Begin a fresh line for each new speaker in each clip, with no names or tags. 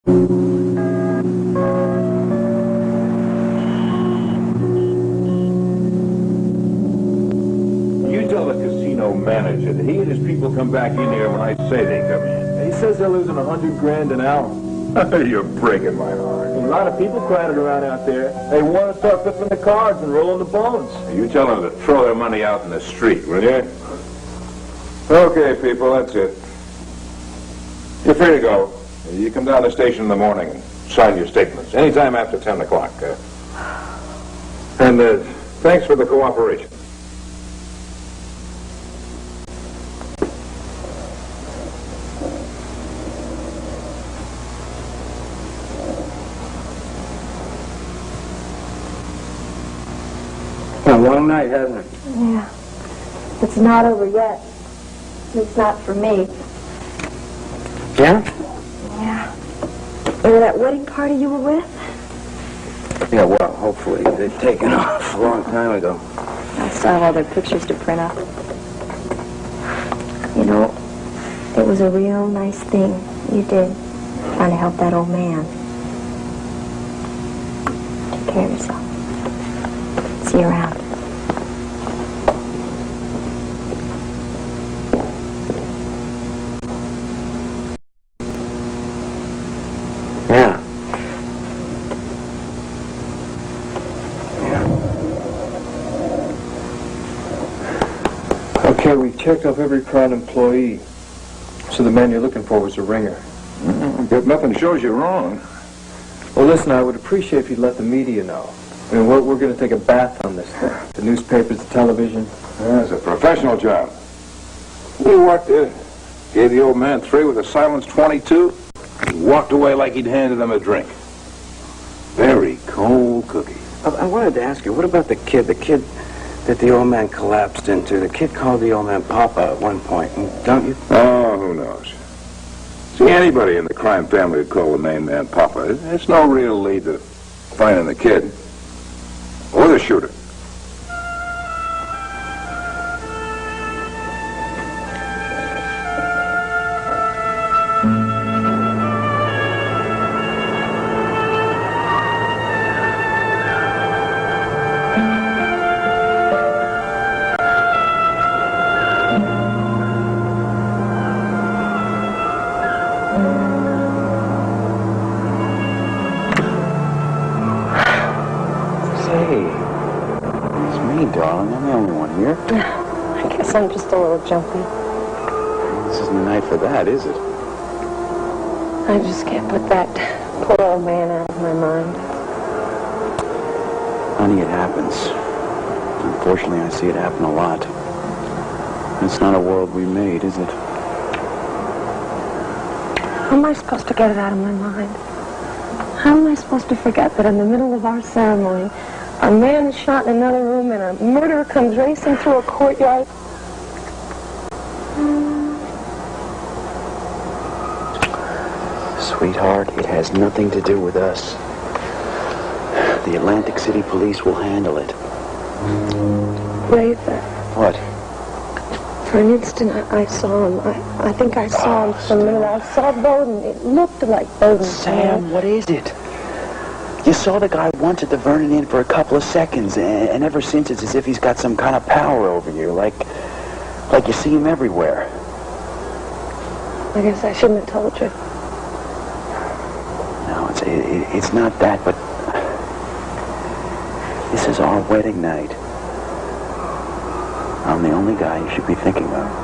You tell the casino manager that he and his people come back in here when I say they come in.
He says they're losing $100 grand an hour.
You're breaking my heart.
A lot of people crowded around out there. They want to start flipping the cards and rolling the bones.
You tell them to throw their money out in the street, will you? Okay, people, that's it. You're free to go. You come down to the station in the morning and sign your statements. Anytime after 10 o'clock. And thanks for the cooperation.
A long night, hasn't it?
Yeah. It's not over yet. It's not for me.
Yeah?
Yeah. Remember that wedding party you were with?
Yeah, well, hopefully. They've taken off a long time ago.
I still have all their pictures to print up. You know, it was a real nice thing you did, trying to help that old man. Take care of yourself. See you around.
Yeah. Okay, we've checked off every Crown employee. So the man you're looking for was a ringer.
But nothing shows you wrong.
Well, listen, I would appreciate if you'd let the media know. I mean, we're going to take a bath on this thing. The newspapers, the television.
Yeah, it's a professional job. You walked in, gave the old man 3 with a silenced 22, and walked away like he'd handed him a drink. Very cold cookie.
I wanted to ask you, what about the kid that the old man collapsed into? The kid called the old man Papa at one point, don't you?
Oh, who knows? See, anybody in the crime family would call the main man Papa. There's no real lead to finding the kid. Or the shooter.
Darling, I'm the only one here.
I guess I'm just a little jumpy.
This isn't the night for that, is it?
I just can't put that poor old man out of my mind.
Honey, it happens. Unfortunately, I see it happen a lot. It's not a world we made, is it?
How am I supposed to get it out of my mind? How am I supposed to forget that in the middle of our ceremony, a man is shot in another room and a murderer comes racing through a courtyard?
Sweetheart, it has nothing to do with us. The Atlantic City Police will handle it.
Wait,
What?
for an instant I saw him. I think I saw him for a minute. I saw Bowden. It looked like Bowden.
Sam, what is it? You saw the guy once at the Vernon Inn for a couple of seconds, and ever since it's as if he's got some kind of power over you, like you see him everywhere.
I guess I shouldn't have told you.
No, it's not that, but this is our wedding night. I'm the only guy you should be thinking of.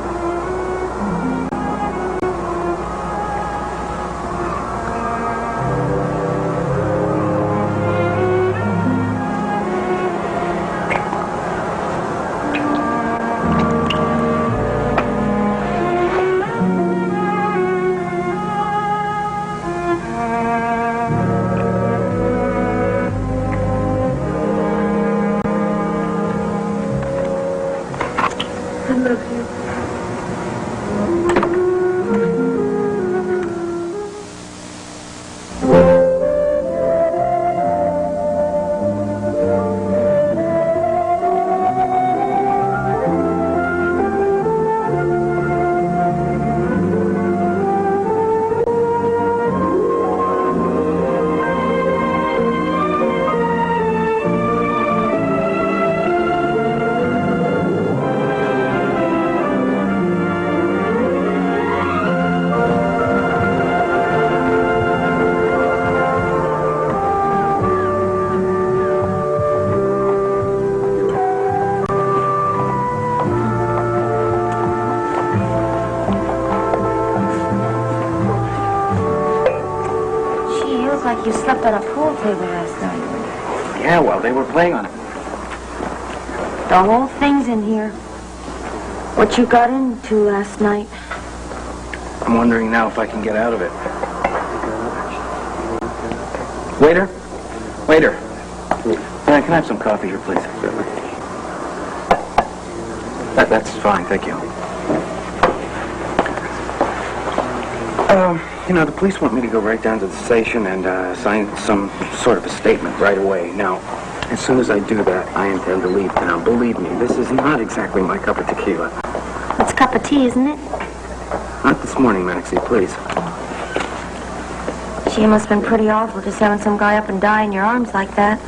I love you. like you slept on a pool table last night.
Yeah, well, they were playing on it.
The whole thing's in here. What you got into last night.
I'm wondering now if I can get out of it. Waiter? Waiter. Can I have some coffee here, please? That's fine, thank you. You know, the police want me to go right down to the station and sign some sort of a statement right away. Now, as soon as I do that, I intend to leave town. Believe me, this is not exactly my cup of tequila.
It's a cup of tea, isn't it?
Not this morning, Maxie, please.
Gee, it must have been pretty awful just having some guy up and die in your arms like that.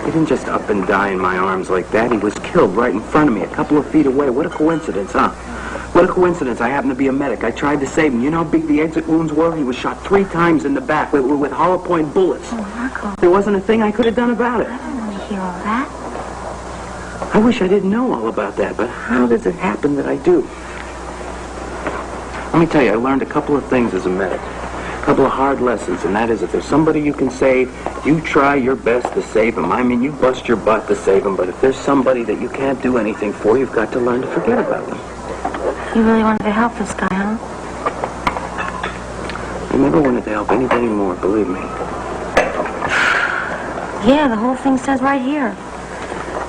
He didn't just up and die in my arms like that. He was killed right in front of me, a couple of feet away. What a coincidence, huh? What a coincidence. I happen to be a medic. I tried to save him. You know how big the exit wounds were? He was shot 3 times in the back with hollow point bullets.
Oh, Marco.
There wasn't a thing I could have done about it.
I don't want to hear all that.
I wish I didn't know all about that, but how does it happen that I do? Let me tell you, I learned a couple of things as a medic. A couple of hard lessons, and that is if there's somebody you can save, you try your best to save him. I mean, you bust your butt to save him, but if there's somebody that you can't do anything for, you've got to learn to forget about them.
You really wanted to help this guy, huh?
I never wanted to help anybody more, believe me.
Yeah, the whole thing says right here.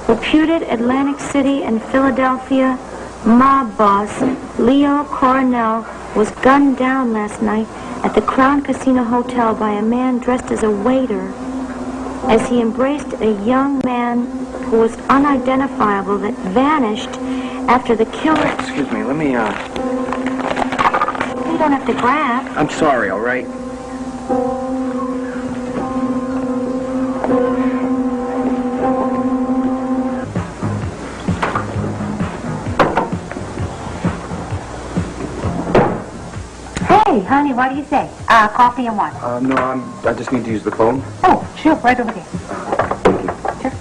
Reputed Atlantic City and Philadelphia mob boss Leo Coronel was gunned down last night at the Crown Casino Hotel by a man dressed as a waiter as he embraced a young man who was unidentifiable that vanished after the killer...
Excuse me, let me,
You don't have to grab.
I'm sorry, all right?
Hey, honey, what do you say? Coffee and what?
No, I just need to use the phone.
Oh, sure, right over there. Sure.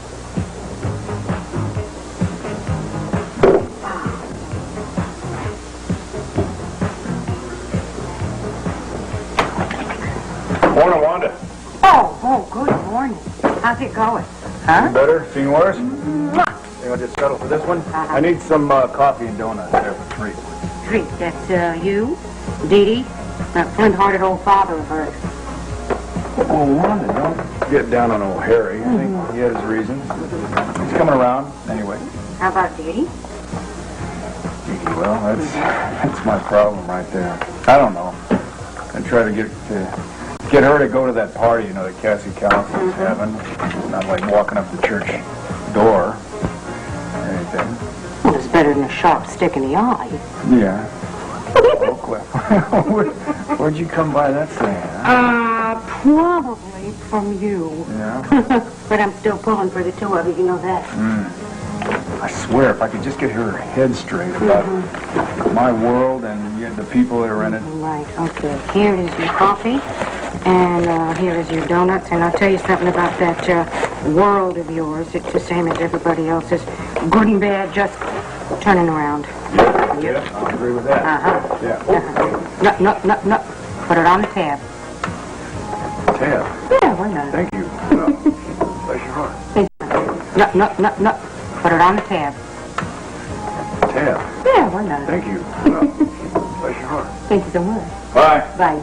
Morning, Wanda.
Oh, good morning. How's it going? Huh?
Better? Seen worse? Think I'll just settle for this one? I need some coffee and donuts there for 3.
Treat, that's, you? Dee Dee? That flint-hearted old father of hers.
Oh, Wanda, don't get down on old Harry. I think he had his reasons. He's coming around, anyway.
How about Dee Dee?
Well, that's my problem right there. I don't know. I try to get her to go to that party, you know, that Cassie Callison's having. It's not like walking up the church door or anything.
Well, it's better than a sharp stick in the eye.
Yeah. Oh, Cliff. Where'd you come by that thing, huh?
Probably from you.
Yeah?
But I'm still pulling for the two of you, you know that.
I swear, if I could just get her head straight about my world and the people that are in it.
Right, okay. Here is your coffee, and here is your donuts, and I'll tell you something about that world of yours. It's the same as everybody else's. Good and bad, just turning around.
Yeah, I agree with that.
Uh-huh.
Yeah.
No. Put it on the tab.
Tab.
Yeah, why not?
Thank you. Bless your heart.
No. Put it on the tab.
Tab.
Yeah, why not?
Thank you. Bless your heart.
Thank you so much.
Bye.
Bye.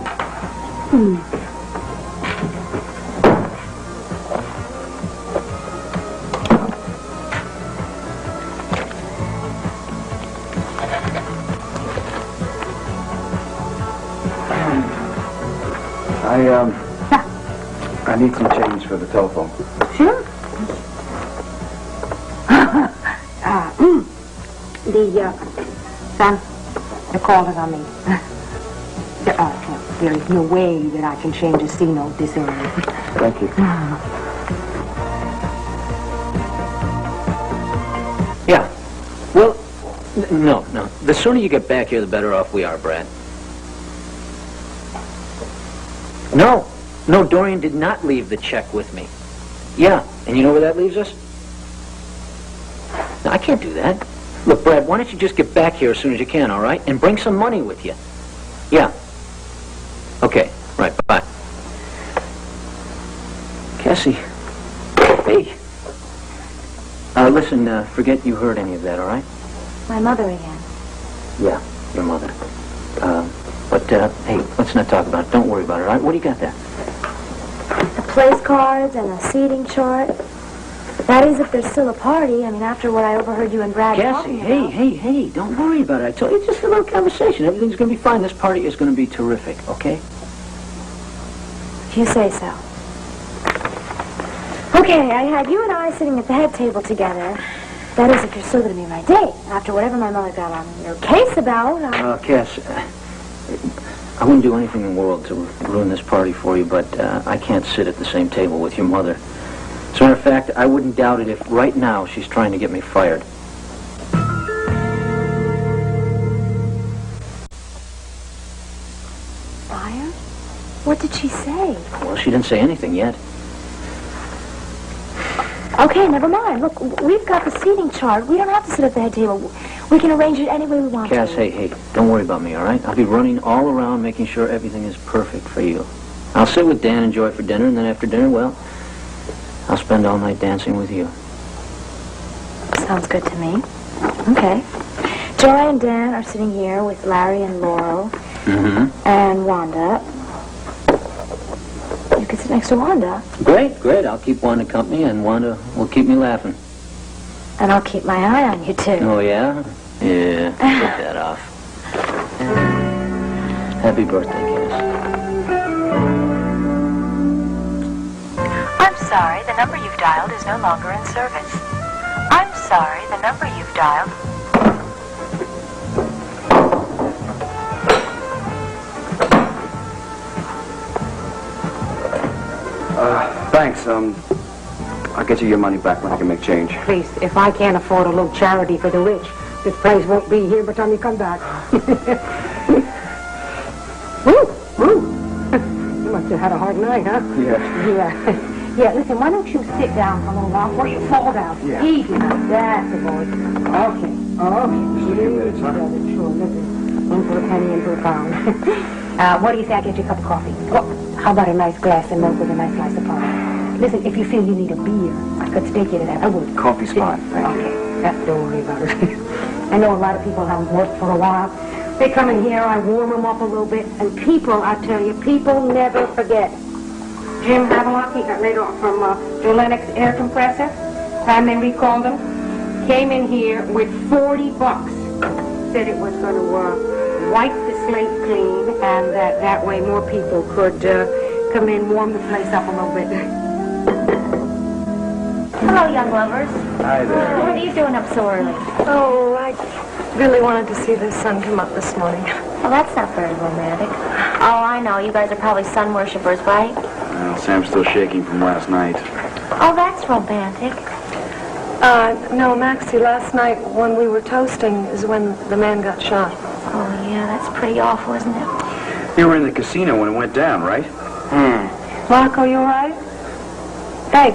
I need some change for the telephone.
Sure. Son, the call is on me. There is no way that I can change a C note this early.
Thank you.
Yeah. Well, no. The sooner you get back here, the better off we are, Brad. No, Dorian did not leave the check with me. Yeah, and you know where that leaves us? No, I can't do that. Look, Brad, why don't you just get back here as soon as you can, all right? And bring some money with you. Yeah. Okay, right, bye. Cassie. Hey. Listen, forget you heard any of that, all right?
My mother again.
Yeah, your mother. Hey, let's not talk about it. Don't worry about it, all right? What do you got there?
The place cards and a seating chart. That is if there's still a party. I mean, after what I overheard you and Brad
Cassie,
talking about.
hey, don't worry about it. I told you, it's just a little conversation. Everything's going to be fine. This party is going to be terrific, okay?
If you say so. Okay, I had you and I sitting at the head table together. That is, if you're still going to be my date. After whatever my mother got on your case about.
Cass, I wouldn't do anything in the world to ruin this party for you, but I can't sit at the same table with your mother. As a matter of fact, I wouldn't doubt it if right now she's trying to get me fired.
Fired? What did she say?
Well, she didn't say anything yet.
Okay, never mind. Look, we've got the seating chart. We don't have to sit at the head table. We can arrange it any way we want
Cass,
to.
hey, don't worry about me, all right? I'll be running all around making sure everything is perfect for you. I'll sit with Dan and Joy for dinner, and then after dinner, well, I'll spend all night dancing with you.
Sounds good to me. Okay. Joy and Dan are sitting here with Larry and Laurel and Wanda. You can sit next to Wanda.
Great. I'll keep Wanda company, and Wanda will keep me laughing.
And I'll keep my eye on you, too.
Oh, yeah? Yeah, take that off. Happy birthday, Cass.
I'm sorry, the number you've dialed is no longer in service. I'm sorry, the number you've dialed...
Thanks. I'll get you your money back when I can make change.
Please, if I can't afford a little charity for the rich, this place won't be here by the time you come back. Woo! You must have had a hard night, huh?
Yeah.
Yeah, listen, why don't you sit down for a little while before you fall down?
Yeah.
Easy now. That's the boy. Okay.
Just a few minutes, huh?
Sure, listen. In for a penny, in for a pound. What do you say I get you a cup of coffee? Oh, how about a nice glass of milk with a nice slice of pie? Listen, if you feel you need a beer, I could stake you to that. I would.
Coffee's fine, thank you.
Okay, don't worry about it. I know a lot of people haven't worked for a while. They come in here, I warm them up a little bit, and people, I tell you, people never forget. Jim Havelock, he got laid off from Joe Lennox air compressor. Time they recalled him, came in here with $40. Said it was going to wipe the slate clean, and that way more people could come in, warm the place up a little bit.
Hello, young lovers.
Hi there.
What are you doing up so early?
Oh, I really wanted to see the sun come up this morning.
Well, that's not very romantic. Oh, I know. You guys are probably sun worshippers, right?
Well, Sam's still shaking from last night.
Oh, that's romantic.
No, Maxie, last night when we were toasting is when the man got shot.
Oh, yeah, that's pretty awful, isn't it?
You were in the casino when it went down, right?
Marco, you all right? Hey.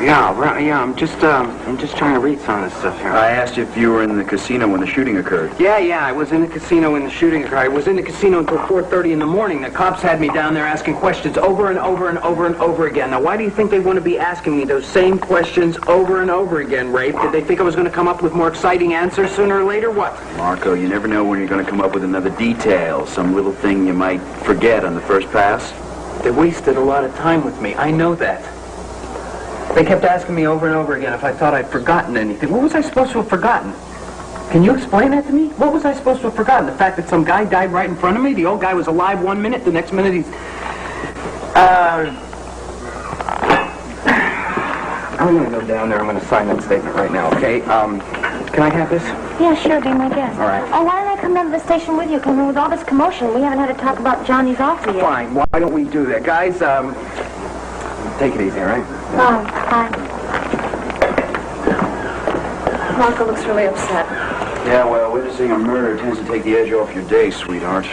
Yeah, I'm just trying to read some of this stuff here.
I asked you if you were in the casino when the shooting occurred.
Yeah, I was in the casino when the shooting occurred. I was in the casino until 4:30 in the morning. The cops had me down there asking questions over and over and over and over again. Now, why do you think they want to be asking me those same questions over and over again, Rafe? Did they think I was going to come up with more exciting answers sooner or later? What?
Marco, you never know when you're going to come up with another detail, some little thing you might forget on the first pass.
They wasted a lot of time with me. I know that. They kept asking me over and over again if I thought I'd forgotten anything. What was I supposed to have forgotten? Can you explain that to me? What was I supposed to have forgotten? The fact that some guy died right in front of me? The old guy was alive 1 minute, the next minute he's... I'm going to go down there. I'm going to sign that statement right now, okay? Can I have this?
Yeah, sure, be my guest.
All right.
Oh, why don't I come down to the station with you? Because with all this commotion, we haven't had to talk about Johnny's offer yet.
Fine. Why don't we do that? Guys, take it easy, all right?
Fine.
Marco looks really upset.
Yeah, well, witnessing a murder tends to take the edge off your day, sweetheart.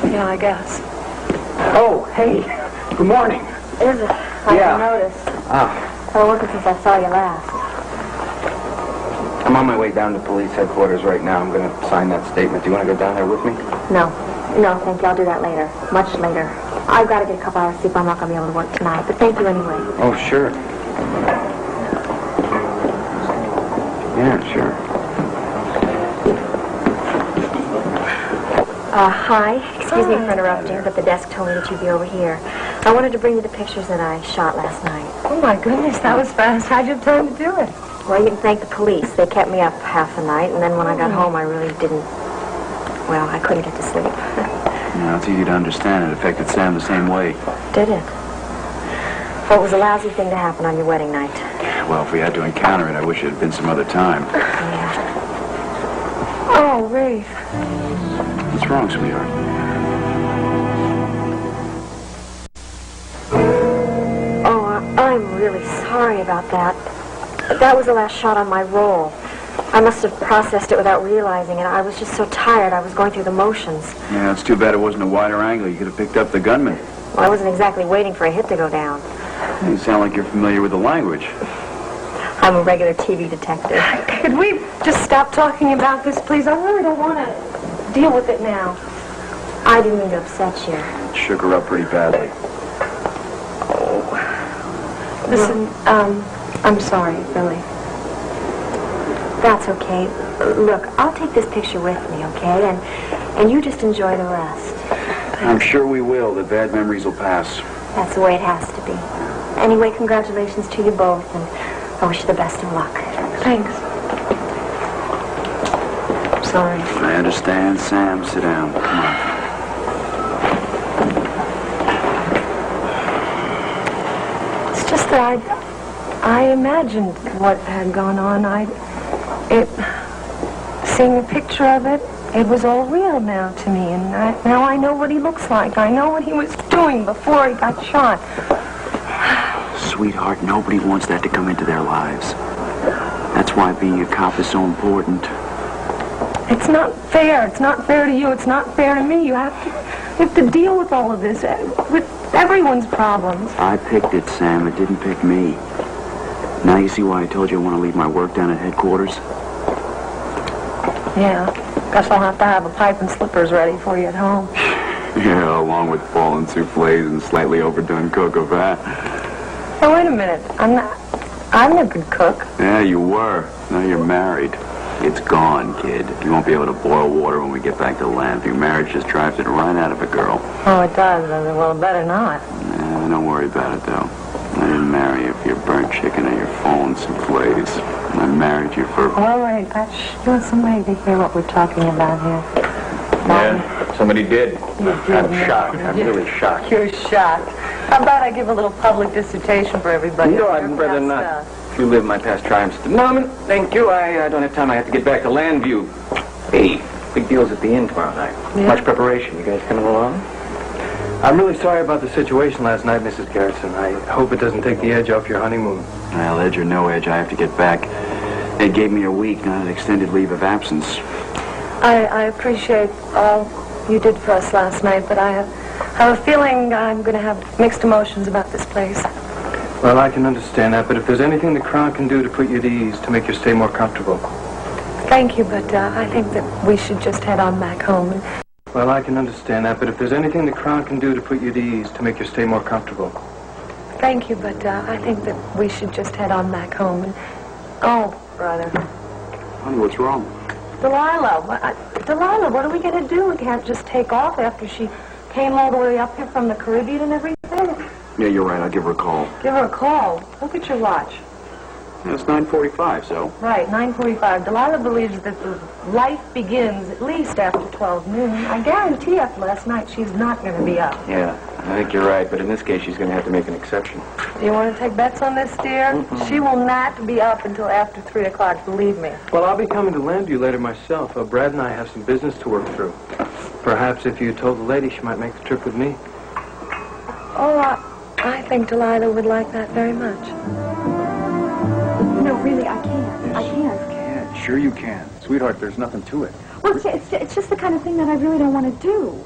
Yeah, I guess.
Oh, hey. Good morning.
Is it? I
Yeah.
noticed.
Ah.
I've been working since I saw you last.
I'm on my way down to police headquarters right now. I'm going to sign that statement. Do you want to go down there with me?
No. No, thank you. I'll do that later. Much later. I've got to get a couple hours sleep. I'm not going to be able to work tonight. But thank you anyway.
Oh, sure. Yeah, sure.
Hi. Excuse me for interrupting, but the desk told me that you'd be over here. I wanted to bring you the pictures that I shot last night.
Oh, my goodness, that was fast. How'd you have time to do it?
Well, you can thank the police. They kept me up half the night, and then when I got home, I really didn't... Well, I couldn't get to sleep.
Yeah, it's easy to understand. It affected Sam the same way.
Did it? Well, it was a lousy thing to happen on your wedding night.
Well, if we had to encounter it, I wish it had been some other time.
Yeah.
Oh, Rafe.
What's wrong, sweetheart?
Oh, I'm really sorry about that. That was the last shot on my roll. I must have processed it without realizing it. I was just so tired, I was going through the motions.
Yeah, it's too bad it wasn't a wider angle. You could have picked up the gunman.
Well, I wasn't exactly waiting for a hit to go down.
You sound like you're familiar with the language.
I'm a regular TV detective.
Could we just stop talking about this, please? I really don't want to deal with it now.
I didn't mean to upset you.
It shook her up pretty badly.
Listen, I'm sorry, really.
That's okay. Look, I'll take this picture with me, okay? And you just enjoy the rest.
I'm sure we will. The bad memories will pass.
That's the way it has to be. Anyway, congratulations to you both, and I wish you the best of luck.
Thanks. Sorry.
I understand. Sam, sit down. Come on.
It's just that I imagined what had gone on. Seeing a picture of it, it was all real now to me, and now I know what he looks like. I know what he was doing before he got shot.
Sweetheart, nobody wants that to come into their lives. That's why being a cop is so important.
It's not fair. It's not fair to you. It's not fair to me. You have to deal with all of this, with everyone's problems.
I picked it, Sam. It didn't pick me. Now you see why I told you I want to leave my work down at headquarters?
Yeah. Guess I'll have to have a pipe and slippers ready for you at home.
Yeah, along with fallen souffles and slightly overdone coq au vin.
Oh, wait a minute. I'm a good cook.
Yeah, you were. Now you're married. It's gone, kid. You won't be able to boil water when we get back to Landview. Marriage just drives it right out of a girl.
Oh, it does. Well, better not.
Yeah, don't worry about it, though. I didn't marry you for your burnt chicken or your fallen souffles. I married you for...
All right. You want somebody to hear what we're talking about here?
Yeah, somebody did. I'm shocked. I'm really shocked.
You're shocked. How about I give a little public dissertation for everybody?
No, I'd rather not. If you live my past triumphs. No, thank you. I don't have time. I have to get back to Landview. Hey, big deal's at the inn tomorrow night.
Yeah.
Much preparation. You guys coming along?
I'm really sorry about the situation last night, Mrs. Garrison. I hope it doesn't take the edge off your honeymoon.
Well, edge or no edge, I have to get back. They gave me a week, not an extended leave of absence.
I appreciate all you did for us last night, but I have a feeling I'm going to have mixed emotions about this place.
Well, I can understand that, but if there's anything the Crown can do to put you at ease, to make your stay more comfortable.
Thank you, but I think that we should just head on back home.
Well, I can understand that, but if there's anything the Crown can do to put you at ease, to make your stay more comfortable.
Thank you, but I think that we should just head on back home. Oh, brother.
Honey, what's wrong?
Delilah, what are we going to do? We can't just take off after she came all the way up here from the Caribbean and everything.
Yeah, you're right. I'll give her a call.
Give her a call. Look at your watch.
Yeah, it's 9:45, so...
Right, 9:45. Delilah believes that the life begins at least after 12 noon. I guarantee after last night she's not going to be up.
Yeah, I think you're right, but in this case she's going to have to make an exception.
You want to take bets on this, dear? Mm-hmm. She will not be up until after 3 o'clock, believe me.
Well, I'll be coming to Landview later myself. Brad and I have some business to work through. Perhaps if you told the lady, she might make the trip with me.
Oh, I think Delilah would like that very much.
No, really, I can't. I can't.
Yeah, sure you can. Sweetheart, there's nothing to it.
Well, it's just the kind of thing that I really don't want to do.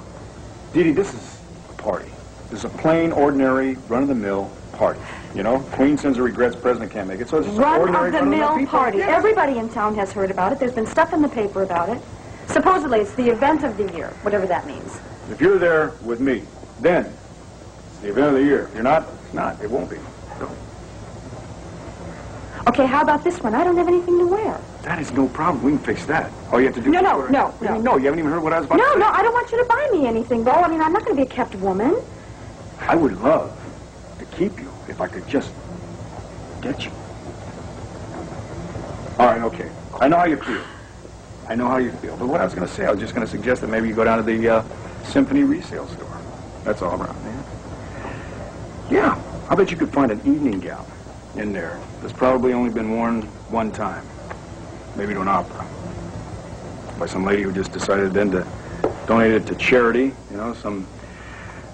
Dee Dee, this is a party. This is a plain, ordinary, run-of-the-mill party. You know, Queen sends her regrets, President can't make it, so it's just an ordinary,
Run-of-the-mill
people.
party.
Yes.
Everybody in town has heard about it. There's been stuff in the paper about it. Supposedly, it's the event of the year, whatever that means.
If you're there with me, then it's the event of the year. If you're not, it's not. It won't be. So,
Okay, how about this one? I don't have anything to wear.
that is no problem. We can fix that. All you have to do
No,
is...
no,
order-
no,
What do you
no.
mean, no, you haven't even heard what I was about to
No,
say.
no, I don't want you to buy me anything, Bo. I mean, I'm not going to be a kept woman.
I would love to keep you if I could just get you. All right, okay. I know how you feel. I know how you feel. But what I was going to say, I was just going to suggest that maybe you go down to the Symphony resale store. That's all around there. Yeah, I bet you could find an evening gown in there that's probably only been worn one time. Maybe to an opera. By some lady who just decided then to donate it to charity. You know, some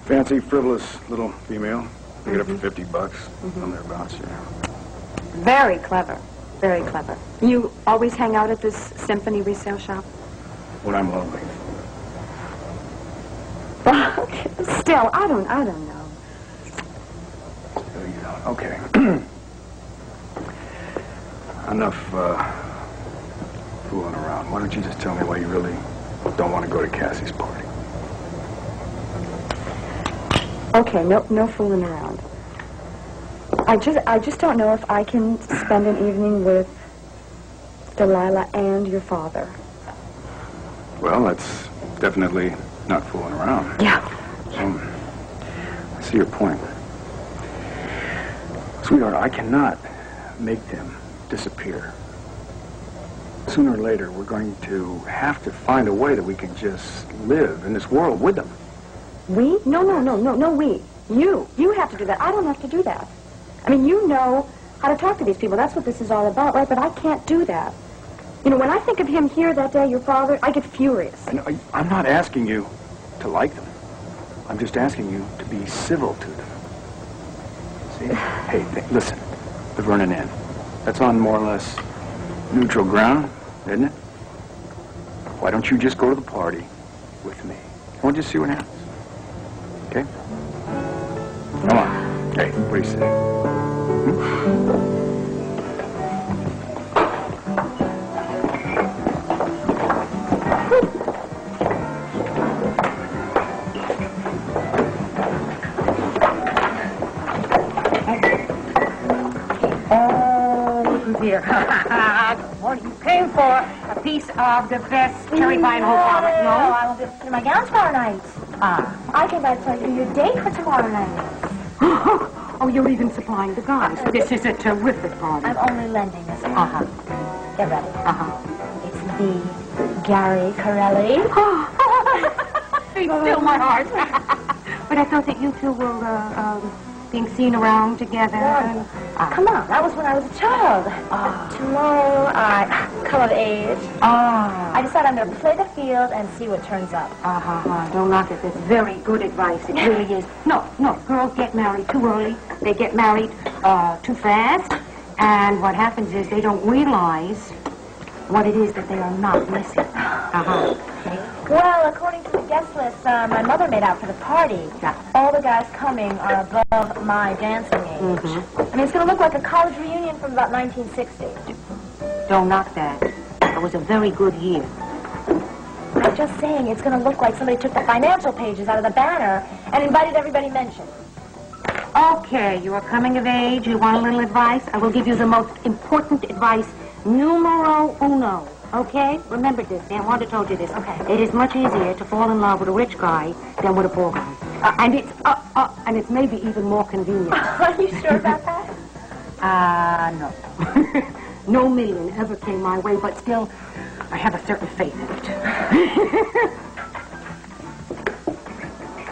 fancy, frivolous little female. Pick it up for $50, something thereabouts, yeah.
Very clever. Very clever. You always hang out at this Symphony resale shop?
When I'm lonely.
Still, I don't know.
Still you don't. Okay. Enough fooling around. Why don't you just tell me why you really don't want to go to Cassie's party?
Okay, no fooling around. I just don't know if I can spend an evening with Delilah and your father.
Well, that's definitely not fooling around.
Yeah.
I see your point. Sweetheart, I cannot make them disappear. Sooner or later, we're going to have to find a way that we can just live in this world with them.
We? No, we. You have to do that. I don't have to do that. I mean, you know how to talk to these people. That's what this is all about, right? But I can't do that. You know, when I think of him here that day, your father, I get furious.
I'm not asking you to like them. I'm just asking you to be civil to them. See? Hey, listen. The Vernon Inn. That's on more or less neutral ground, isn't it? Why don't you just go to the party with me? We'll just see what happens. Okay? Come on. Hey, what do you say?
Here. What you came for? A piece of the best cherry pie in whole farmers,
No,
no?
I won't be able to put in my gown tomorrow night. I came by to tell you your date for tomorrow night.
Oh, you're even supplying the guys. This is a terrific party.
I'm only lending this one. Get ready. It's the Gary Corelli.
They still my heart. But I thought that you two were being seen around together. And,
Come on, that was when I was a child. Tomorrow, I come of age. I decided I'm going to play the field and see what turns up.
Don't knock it. That's very good advice. It really is. No, girls get married too early. They get married too fast. And what happens is they don't realize what it is that they are not missing.
Well, according to the guest list my mother made out for the party, all the guys coming are above my dancing age. I mean, it's going to look like a college reunion from about 1960.
Don't knock that. It was a very good year.
I'm just saying, it's going to look like somebody took the financial pages out of the banner and invited everybody mentioned.
Okay, you are coming of age. You want a little advice? I will give you the most important advice, numero uno. Okay? Remember this. Aunt Wanda told you this.
Okay.
It is much easier to fall in love with a rich guy than with a poor guy. And it's maybe even more convenient.
Are you sure about that?
No. No million ever came my way, but still, I have a certain faith in it.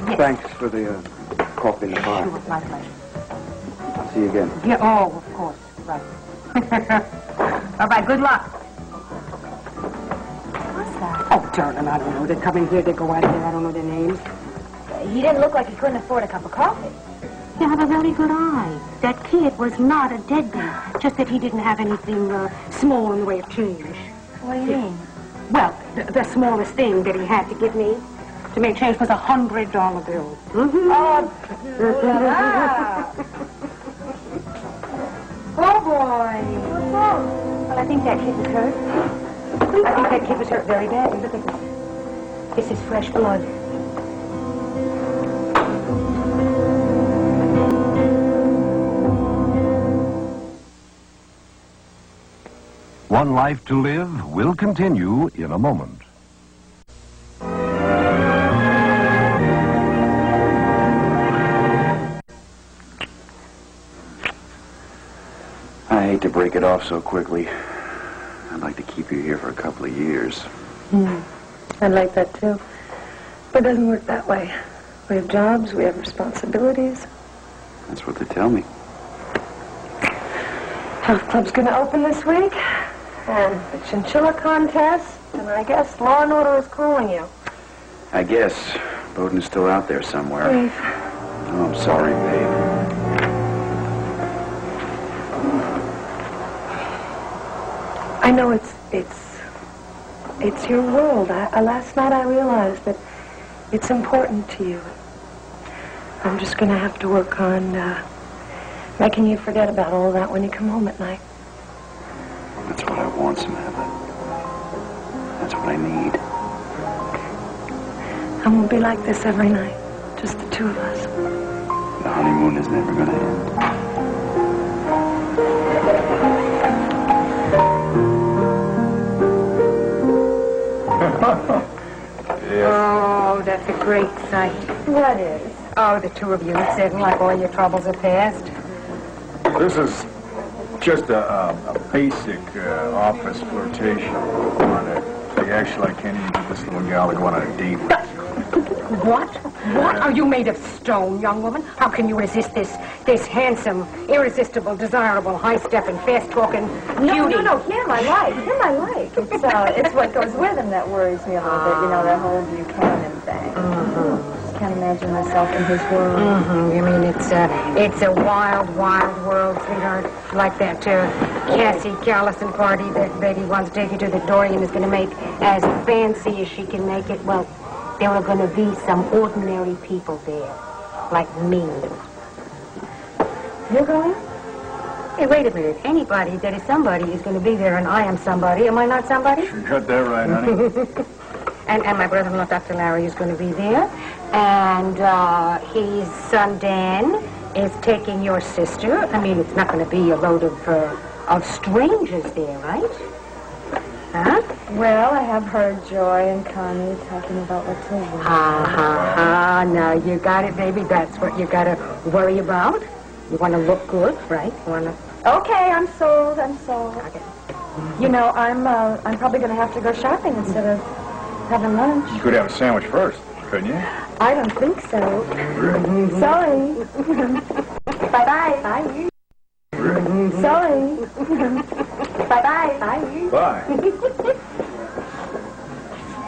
Yes.
Thanks for the coffee and the pie.
Sure, my pleasure.
I'll see you again.
Yeah, oh, of course. Right. All right, good luck.
What's that?
Oh, darling, I don't know. They come in here, they go out there. I don't know their names.
He didn't look like he couldn't afford a cup of coffee.
You have a very good eye. That kid was not a deadbeat, just that he didn't have anything small in the way of change.
What do you mean?
Well, the smallest thing that he had to give me to make change was $100 bill.
Oh, boy.
Well, I think that kid was hurt. I think that kid was hurt very badly. Look at this. This is fresh blood.
One Life to Live will continue in a moment.
I hate to break it off so quickly. I'd like to keep you here for a couple of years.
I'd like that too. But it doesn't work that way. We have jobs, we have responsibilities.
That's what they tell me.
Health club's gonna open this week, and the chinchilla contest, and I guess Law and Order is calling you.
I guess. Bowden is still out there somewhere.
Dave.
Oh, I'm sorry, babe.
I know it's your world. Last night I realized that it's important to you. I'm just gonna have to work on making you forget about all that when you come home at night.
That's what I want, Samantha. That's what I need.
And we'll be like this every night, just the two of us.
The honeymoon is never gonna end.
Oh, that's a great sight.
What is?
Oh, the two of you sitting like all your troubles are past.
This is just a basic office flirtation. Actually, I can't even get this little gal to go on a date with.
What? What? Are you made of stone, young woman? How can you resist this handsome, irresistible, desirable, high-stepping, fast-talking beauty?
No, him I like. It's what goes with him that worries me a little bit, you know, that whole Buchanan thing. Just can't imagine myself in his world.
You mean it's a wild, wild world, sweetheart? Like that Cassie Callison party that Betty wants to take you to that Dorian is going to make as fancy as she can make it? Well, there are going to be some ordinary people there, like me.
You're going?
Hey, wait a minute. Anybody that is somebody is going to be there, and I am somebody. Am I not somebody?
You got that right, honey.
And my brother-in-law, Dr. Larry, is going to be there. And his son, Dan, is taking your sister. I mean, it's not going to be a load of strangers there, right? Huh?
Well, I have heard Joy and Connie talking about what to wear.
Now you got it, baby. That's what you got to worry about. You want to look good, right? You want to...
Okay, I'm sold.
Okay.
You know, I'm probably going to have to go shopping instead of having lunch.
You could have a sandwich first, couldn't you?
I don't think so. Sorry. Bye-bye. Bye. Sorry. Bye-bye. Bye.
Bye.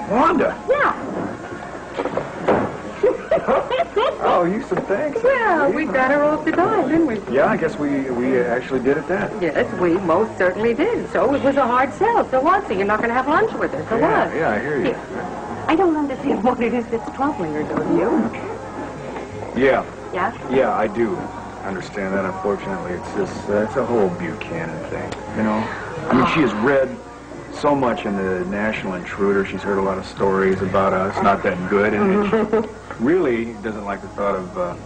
Wanda.
Yeah.
Oh, Houston, thanks.
Well, we got her off the dime, didn't we?
Yeah, I guess we actually did it that.
Yes, we most certainly did. So it was a hard sell. So what? So you're not going to have lunch with her. So what?
Yeah, I hear you.
I don't understand what it is that's troubling her, do you?
Yeah.
Yeah?
Yeah, I do understand that. Unfortunately, it's a whole Buchanan thing, you know? I mean, she has read so much in the National Intruder. She's heard a lot of stories about us, not that good, and she really doesn't like the thought of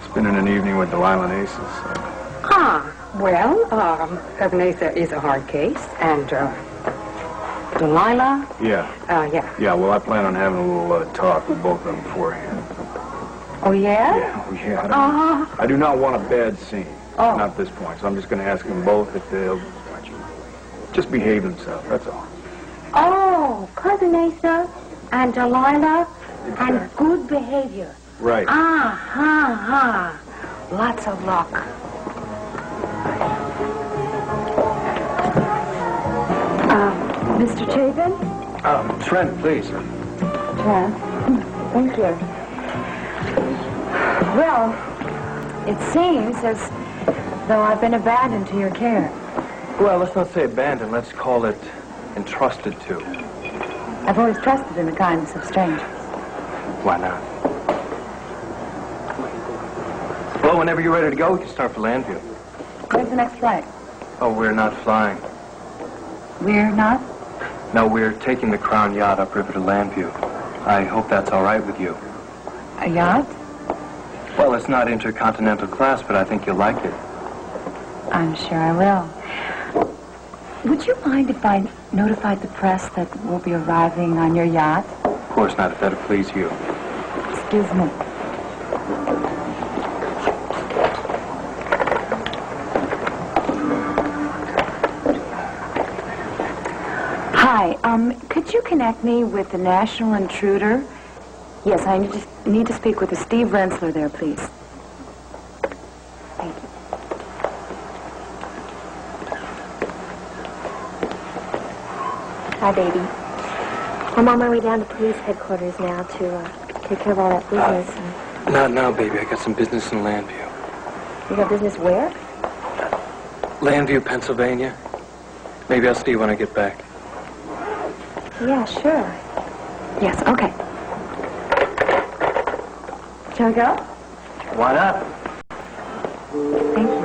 spending an evening with Delilah and Aces. So.
Well, Nasa is a hard case, and Delilah?
Yeah.
Yeah.
Yeah, well, I plan on having a little talk with both of them beforehand.
Oh, yeah?
Yeah, I do not want a bad scene. Not at this point, so I'm just going to ask them both if they'll just behave themselves, that's all.
Oh, Cousin Asa and Delilah and good behavior.
Right.
Lots of luck.
Mr. Chapin?
Trent, please.
Trent. Thank you. Well, it seems as though I've been abandoned to your care.
Well, let's not say abandoned. Let's call it entrusted to.
I've always trusted in the kindness of strangers.
Why not? Well, whenever you're ready to go, we can start for Landview.
When's the next flight?
Oh, we're not flying.
We're not?
No, we're taking the Crown yacht upriver to Landview. I hope that's all right with you.
A yacht?
Well, it's not intercontinental class, but I think you'll like it.
I'm sure I will.
Would you mind if I notified the press that we'll be arriving on your yacht?
Of course not, if that'll please you.
Excuse me. Hi, could you connect me with the National Intruder? Yes, I need to speak with the Steve Rensler there, please. Thank you.
Hi, baby. I'm on my way down to police headquarters now to take care of all that business.
Not now, baby. I got some business in Landview.
You got business where?
Landview, Pennsylvania. Maybe I'll see you when I get back.
Yeah, sure. Yes, okay. Shall we go?
Why not?
Thank you.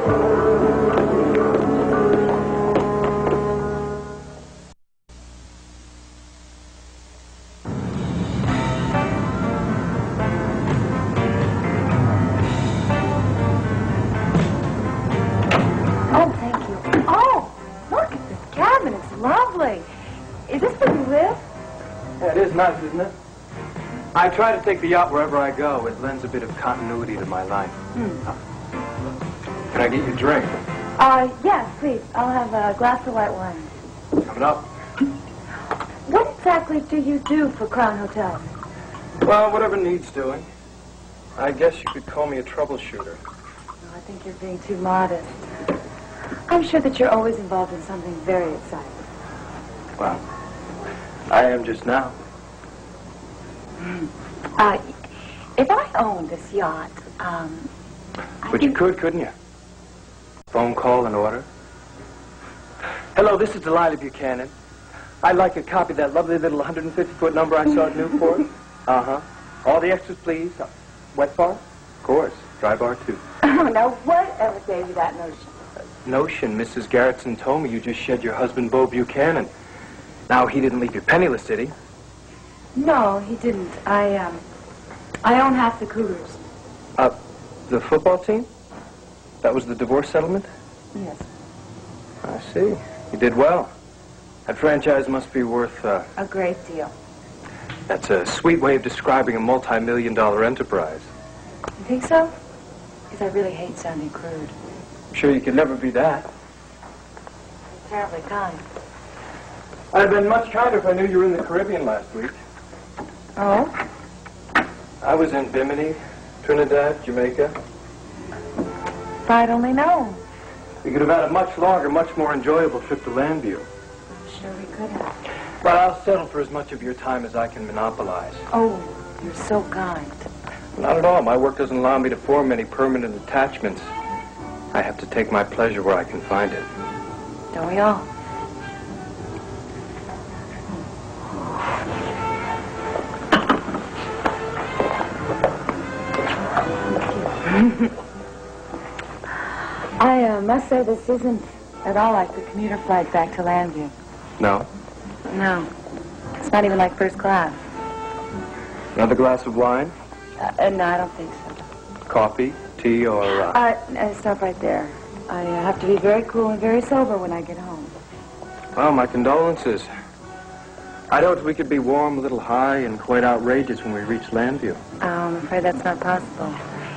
Oh, thank you. Oh, look at this cabin. It's lovely. Is this where you live?
Yeah, it is nice, isn't it? I try to take the yacht wherever I go. It lends a bit of continuity to my life. Can I get you a drink?
Yes, please. I'll have a glass of white wine.
Coming up.
What exactly do you do for Crown Hotels?
Well, whatever needs doing. I guess you could call me a troubleshooter.
Oh, I think you're being too modest. I'm sure that you're always involved in something very exciting.
Well, I am just now.
If I owned this yacht,
But you could, couldn't you? Phone call in order. Hello, this is Delilah Buchanan. I'd like a copy of that lovely little 150-foot number I saw at Newport. Uh-huh. All the extras, please. Wet bar? Of course. Dry bar, too.
Oh, now whatever gave you that notion?
Notion. Mrs. Garrettson told me you just shed your husband, Bo Buchanan. Now, he didn't leave you penniless, did he?
No, he didn't. I own half the Cougars.
The football team? That was the divorce settlement?
Yes.
I see. You did well. That franchise must be worth,
A great deal.
That's a sweet way of describing a multi-million-dollar enterprise.
You think so? Because I really hate sounding crude.
I'm sure you could never be that.
You're terribly kind.
I'd have been much kinder if I knew you were in the Caribbean last week.
Oh?
I was in Bimini, Trinidad, Jamaica.
If I'd only known.
We could have had a much longer, much more enjoyable trip to Landview.
Sure we could have.
But I'll settle for as much of your time as I can monopolize.
Oh, you're so kind.
Not at all. My work doesn't allow me to form any permanent attachments. I have to take my pleasure where I can find it.
Don't we all? I must say this isn't at all like the commuter flight back to Landview.
No?
No. It's not even like first class.
Another glass of wine?
No, I don't think so.
Coffee? Tea or...
Stop right there. I have to be very cool and very sober when I get home.
Well, my condolences. I hoped we could be warm, a little high, and quite outrageous when we reach Landview.
I'm afraid that's not possible.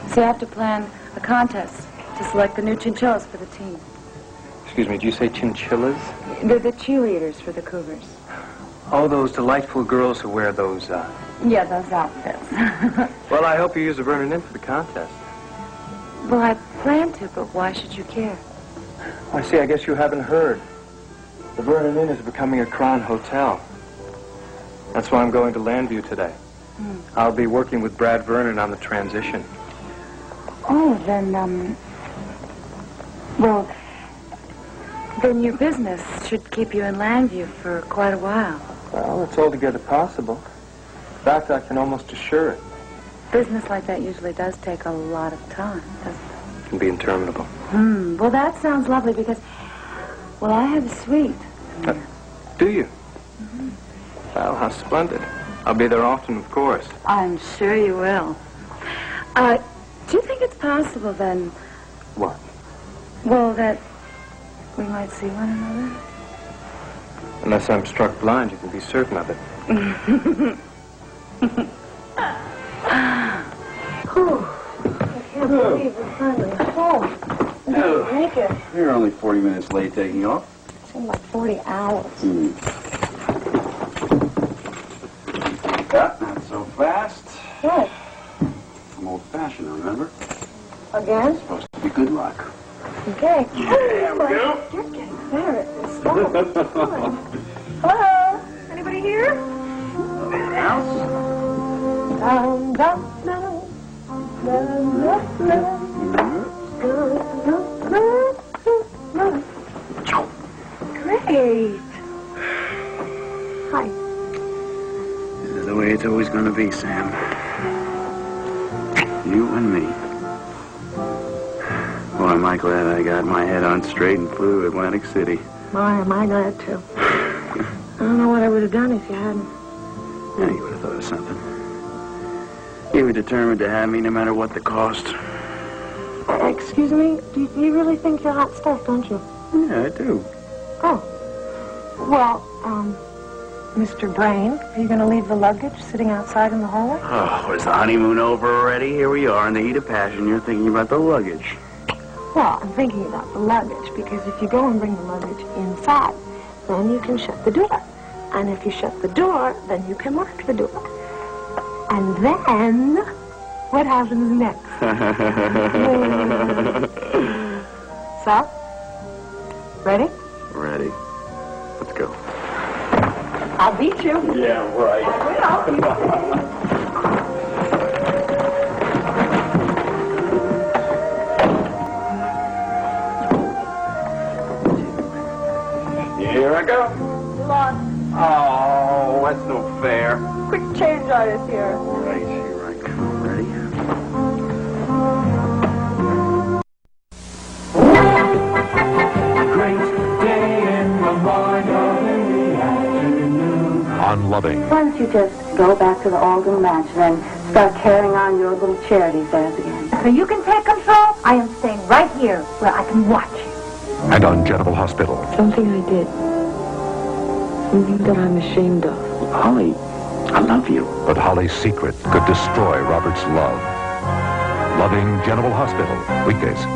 See, I have to plan a contest to select the new chinchillas for the team.
Excuse me, did you say chinchillas?
They're the cheerleaders for the Cougars.
Oh, those delightful girls who wear those,
Yeah, those outfits.
Well, I hope you use the Vernon Inn for the contest.
Well, I plan to, but why should you care?
I see, I guess you haven't heard. The Vernon Inn is becoming a Crown Hotel. That's why I'm going to Landview today. I'll be working with Brad Vernon on the transition.
Oh, then, well, then your business should keep you in Landview for quite a while.
Well, it's altogether possible. In fact, I can almost assure it.
Business like that usually does take a lot of time, doesn't it?
It can be interminable.
Well, that sounds lovely because, well, I have a suite.
Do you? Well, how splendid. I'll be there often, of course.
I'm sure you will. Do you think it's possible, then...
What?
Well, that we might see one another?
Unless I'm struck blind, you can be certain of it.
I can't believe we're finally home. Didn't make it.
You're only 40 minutes late taking off.
Seemed like 40 hours.
Not so fast.
What?
I'm old-fashioned, remember?
Again?
It's supposed to be good luck.
Okay.
There we go.
You're getting better at this stuff. Hello? Anybody here?
House?
Dum, dum, dum. Dum, dum, dum. Great. Hi.
This is the way it's always going to be, Sam. You and me. Boy, am I glad I got my head on straight and flew to Atlantic City.
Boy, am I glad too. I don't know what I would have done if you hadn't.
Yeah, you would have thought of something. You were determined to have me no matter what the cost.
Excuse me? You really think you're hot stuff, don't you?
Yeah, I do.
Oh. Well, Mr. Brain, are you going to leave the luggage sitting outside in the hallway?
Oh, is the honeymoon over already? Here we are in the heat of passion. You're thinking about the luggage.
Well, I'm thinking about the luggage, because if you go and bring the luggage inside, then you can shut the door. And if you shut the door, then you can lock the door. And then, what happens next? So? Ready?
Ready. Let's go.
I'll beat you.
Yeah, right.
I will.
Here I go.
Lost.
Oh, that's no fair.
Quick change artist here.
Right, here I come. Ready?
On Loving.
Why don't you just go back to the Alden Mansion and start carrying on your little charity affairs again? So you can take control. I am staying right here where I can watch you.
And on General Hospital.
Something I did. Something that I'm ashamed of.
Holly, I love you.
But Holly's secret could destroy Robert's love. Loving General Hospital. Weekdays.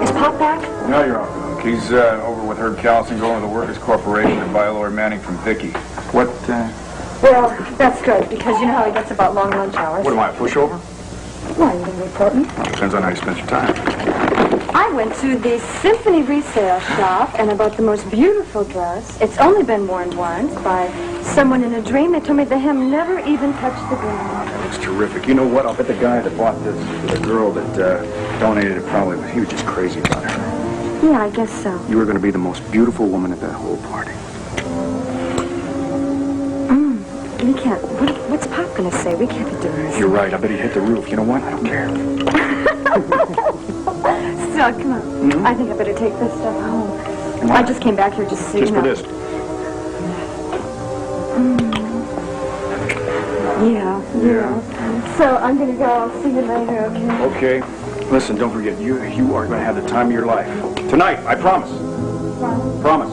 Is Pop back?
No, you're off. He's over with Herb Callison going to the Workers' Corporation to buy a Lord Manning from Vicky. What
Well, that's good, because you know how he gets about long lunch hours.
am I, a pushover?
Why, you gonna report me?
Depends on how you spend your time.
I went to the Symphony resale shop and I bought the most beautiful dress. It's only been worn once by someone in a dream. They told me the hem never even touched the ground.
That looks terrific. You know what? I'll bet the guy that bought this to the girl that donated it probably, he was just crazy about her.
Yeah, I guess so.
You were going to be the most beautiful woman at that whole party.
We can't. What's Pop gonna say? We can't be doing this.
You're right. I bet he hit the roof. You know what? I don't care.
Still, come on. I think I better take this stuff home. I just came back here just so
Just
you
for
know.
this.
Yeah. So I'm gonna go. I'll see you later, okay?
Okay. Listen, don't forget, you are going to have the time of your life. Tonight, I promise. Promise.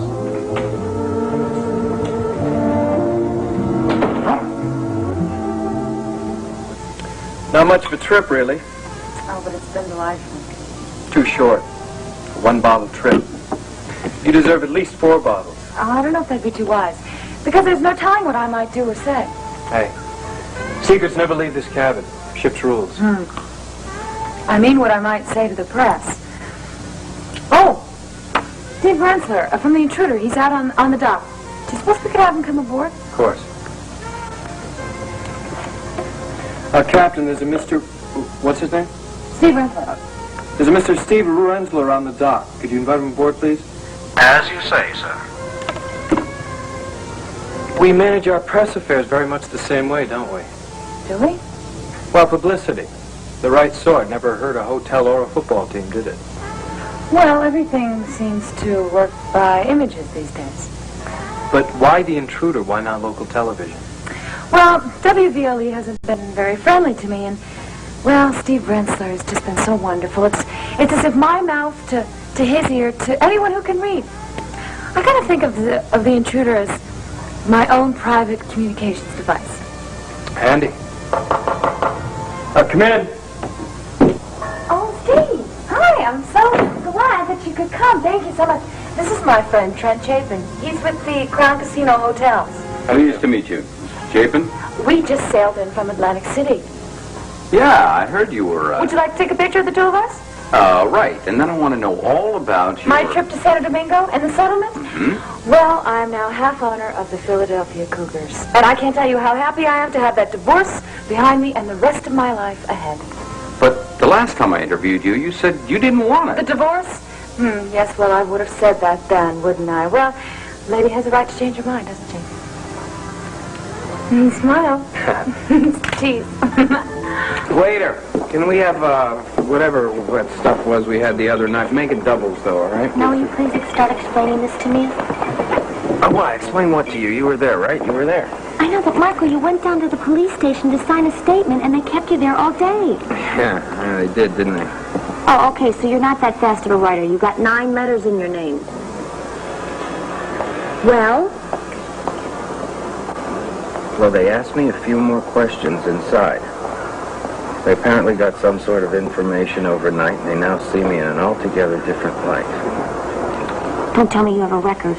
Not much of a trip, really.
Oh, but it's been delightful.
Too short. A one-bottle trip. You deserve at least 4 bottles.
Oh, I don't know if that'd be too wise, because there's no telling what I might do or say.
Hey, secrets never leave this cabin. Ship's rules.
I mean what I might say to the press. Oh, Steve Rensler from The Intruder. He's out on the dock. Do you suppose we could have him come aboard?
Of course. Captain, there's a Mr. What's his name?
Steve Rensler.
There's a Mr. Steve Rensler on the dock. Could you invite him aboard, please?
As you say, sir.
We manage our press affairs very much the same way, don't we?
Do we?
Well, publicity. The right sort. Never hurt a hotel or a football team, did it?
Well, everything seems to work by images these days.
But why The Intruder? Why not local television?
Well, WVLE hasn't been very friendly to me, and, well, Steve Rensler has just been so wonderful.
It's as if my mouth to his ear, to anyone who can read. I kind of think of the intruder as my own private communications device.
Handy. Come in.
Oh, Steve. Hi, I'm so glad that you could come. Thank you so much. This is my friend, Trent Chapin. He's with the Crown Casino Hotels.
Pleased to meet you. Chapin?
We just sailed in from Atlantic City.
Yeah, I heard you were,
Would you like to take a picture of the two of us?
Right. And then I want to know all about your...
My trip to Santo Domingo and the settlement?
Hmm?
Well, I'm now half owner of the Philadelphia Cougars. And I can't tell you how happy I am to have that divorce behind me and the rest of my life ahead.
But the last time I interviewed you, you said you didn't want it.
The divorce? Yes, well, I would have said that then, wouldn't I? Well, lady has a right to change her mind, doesn't she? Smile. Tease.
Waiter, can we have, whatever that stuff was we had the other night? Make it doubles, though, all right?
Now, will you please start explaining this to me?
Why? Explain what to you? You were there, right? You were there.
I know, but Marco, you went down to the police station to sign a statement, and they kept you there all day.
Yeah, they did, didn't they?
Oh, okay, so you're not that fast of a writer. You got 9 letters in your name. Well?
Well, they asked me a few more questions inside. They apparently got some sort of information overnight, and they now see me in an altogether different light.
Don't tell me you have a record.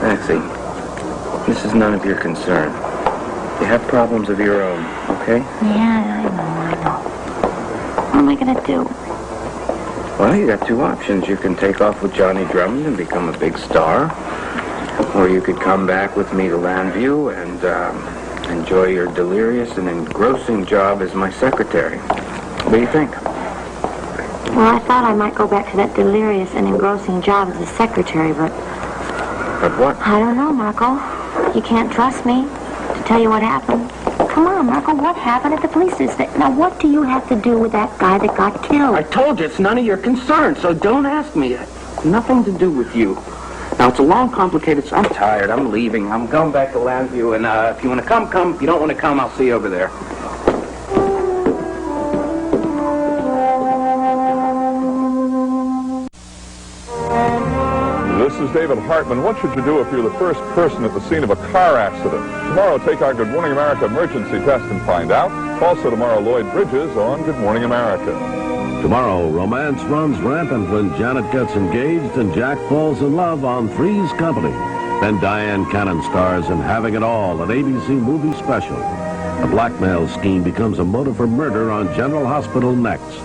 Maxie, this is none of your concern. You have problems of your own, okay?
Yeah, I know. What am I going to do?
Well, you got 2 options. You can take off with Johnny Drummond and become a big star, or you could come back with me to Landview and enjoy your delirious and engrossing job as my secretary. What do you think?
Well, I thought I might go back to that delirious and engrossing job as a secretary, but...
But what?
I don't know, Marco. You can't trust me to tell you what happened. Come on, Marco, what happened at the police station? Now, what do you have to do with that guy that got killed?
I told you it's none of your concern, so don't ask me. Nothing to do with you. Now, it's a long, complicated... I'm tired. I'm leaving. I'm going back to Landview, and if you want to come, come. If you don't want to come, I'll see you over there.
This is David Hartman. What should you do if you're the first person at the scene of a car accident? Tomorrow, take our Good Morning America emergency test and find out. Also tomorrow, Lloyd Bridges on Good Morning America.
Tomorrow, romance runs rampant when Janet gets engaged and Jack falls in love on Three's Company. Then Diane Cannon stars in Having It All, an ABC movie special. A blackmail scheme becomes a motive for murder on General Hospital next.